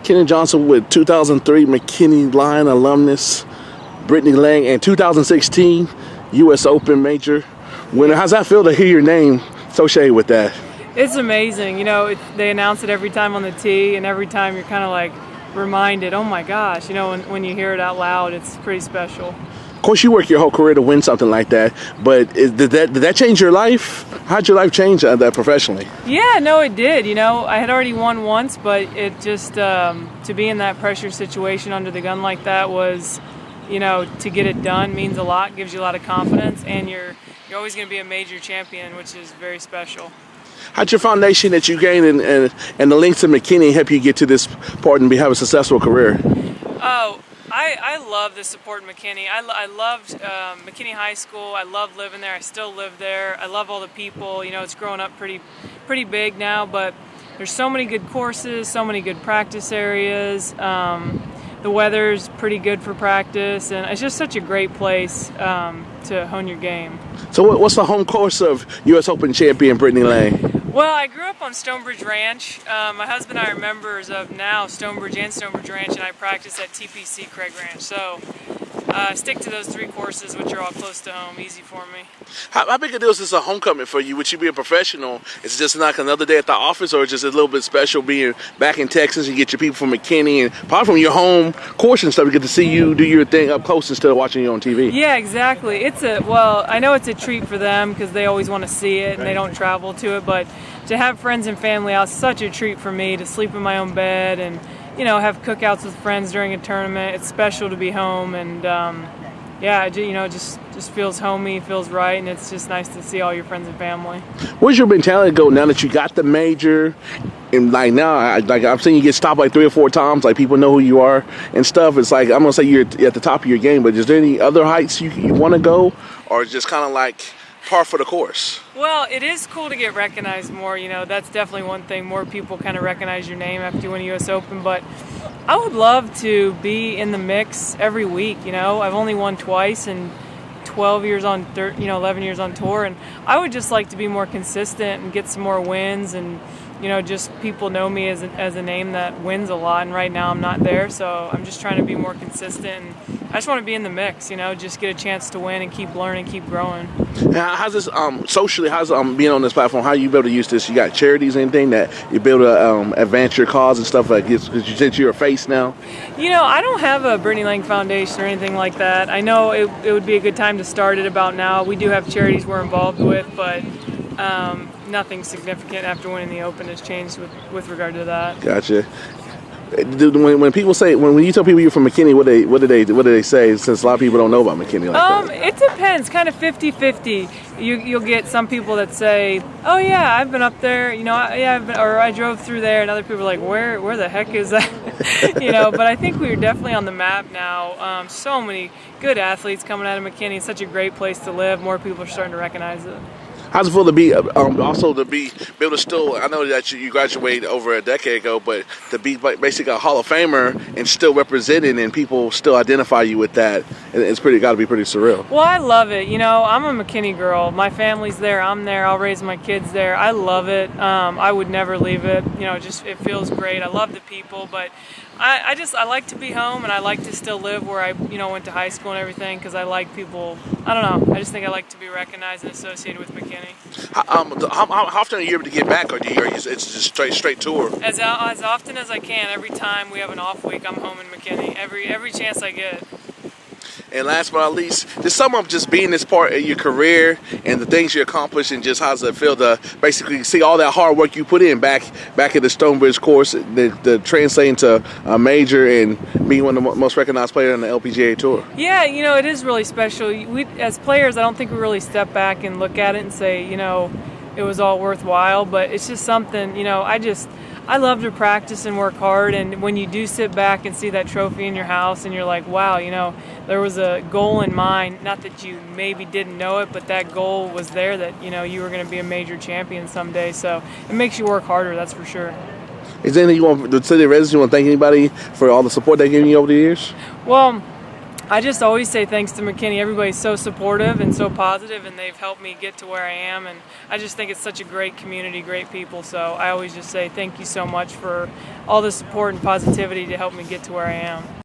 Kenny Johnson with 2003 McKinney Line alumnus, Brittany Lang, and 2016 U.S. Open major winner. How's that feel to hear your name associated with that? It's amazing. You know, they announce it every time on the tee, and every time you're kind of like reminded, oh my gosh, you know, when you hear it out loud, it's pretty special. Of course, you work your whole career to win something like that, but did that change your life? How'd your life change that professionally? Yeah, no, it did. You know, I had already won once, but it just, to be in that pressure situation under the gun like that was, you know, to get it done means a lot, gives you a lot of confidence, and you're always going to be a major champion, which is very special. How'd your foundation that you gained and the links to McKinney help you get to this part and have a successful career? Oh, I love the support in McKinney. I loved McKinney High School. I love living there. I still live there. I love all the people. You know, it's grown up pretty big now, but there's so many good courses, so many good practice areas. The weather's pretty good for practice, and it's just such a great place to hone your game. So what's the home course of U.S. Open champion Brittany Lang? Well, I grew up on Stonebridge Ranch. My husband and I are members of now Stonebridge and Stonebridge Ranch, and I practice at TPC Craig Ranch. So stick to those three courses, which are all close to home, easy for me. How big a deal is this a homecoming for you? Would you be a professional? Is it just like another day at the office, or just a little bit special being back in Texas and get your people from McKinney and probably from your home course and stuff, we get to see you do your thing up close instead of watching you on TV? Yeah, exactly. Well, I know it's a treat for them because they always want to see it and they don't travel to it, but to have friends and family out, such a treat for me to sleep in my own bed and, you know, have cookouts with friends during a tournament. It's special to be home, and yeah, you know, just feels homey, feels right, and it's just nice to see all your friends and family. Where's your mentality go now that you got the major? And like now, I'm seeing you get stopped like 3 or 4 times. Like people know who you are and stuff. It's like I'm gonna say you're at the top of your game, but is there any other heights you want to go, or just kind of like par for the course? Well, it is cool to get recognized more. You know, that's definitely one thing. More people kind of recognize your name after you win a U.S. Open, but I would love to be in the mix every week. You know, I've only won twice and 11 years on tour, and I would just like to be more consistent and get some more wins, and you know, just people know me as a name that wins a lot, and right now I'm not there, so I'm just trying to be more consistent, and I just want to be in the mix, you know, just get a chance to win and keep learning, keep growing. Now, how's this socially, how's being on this platform, how you able to use this? You got charities, anything that you be able to advance your cause and stuff like this, because since you're a face now? You know, I don't have a Brittany Lang Foundation or anything like that. I know it would be a good time to start it about now. We do have charities we're involved with, but nothing significant after winning the Open has changed with regard to that. Gotcha. When people say, when you tell people you're from McKinney, what do they say? Since a lot of people don't know about McKinney like that. It depends, kind of 50-50. You'll get some people that say, "Oh yeah, I've been up there," you know, or I drove through there, and other people are like, "Where the heck is that?" You know. But I think we're definitely on the map now. So many good athletes coming out of McKinney. It's such a great place to live. More people are starting to recognize it. How's it feel to be also to be able to still? I know that you graduated over a decade ago, but to be basically a Hall of Famer and still representing, and people still identify you with that, it's got to be pretty surreal. Well, I love it. You know, I'm a McKinney girl. My family's there. I'm there. I'll raise my kids there. I love it. I would never leave it. You know, just it feels great. I love the people, but I like to be home, and I like to still live where I went to high school and everything, because I like people. I don't know. I just think I like to be recognized and associated with McKinney. How often are you able to get back, or it's just straight tour? As often as I can. Every time we have an off week, I'm home in McKinney. Every chance I get. And last but not least, just sum up just being this part of your career and the things you accomplished, and just how does it feel to basically see all that hard work you put in back at the Stonebridge course, the translating to a major and being one of the most recognized players on the LPGA tour. Yeah, you know, it is really special. We, as players, I don't think we really step back and look at it and say, you know, it was all worthwhile, but it's just something, you know, I love to practice and work hard, and when you do sit back and see that trophy in your house and you're like, wow, you know, there was a goal in mind, not that you maybe didn't know it, but that goal was there, that, you know, you were going to be a major champion someday, so it makes you work harder, that's for sure. Is there anything you want to say to the residents? You want to thank anybody for all the support they've given you over the years? Well, I just always say thanks to McKinney. Everybody's so supportive and so positive, and they've helped me get to where I am. And I just think it's such a great community, great people. So I always just say thank you so much for all the support and positivity to help me get to where I am.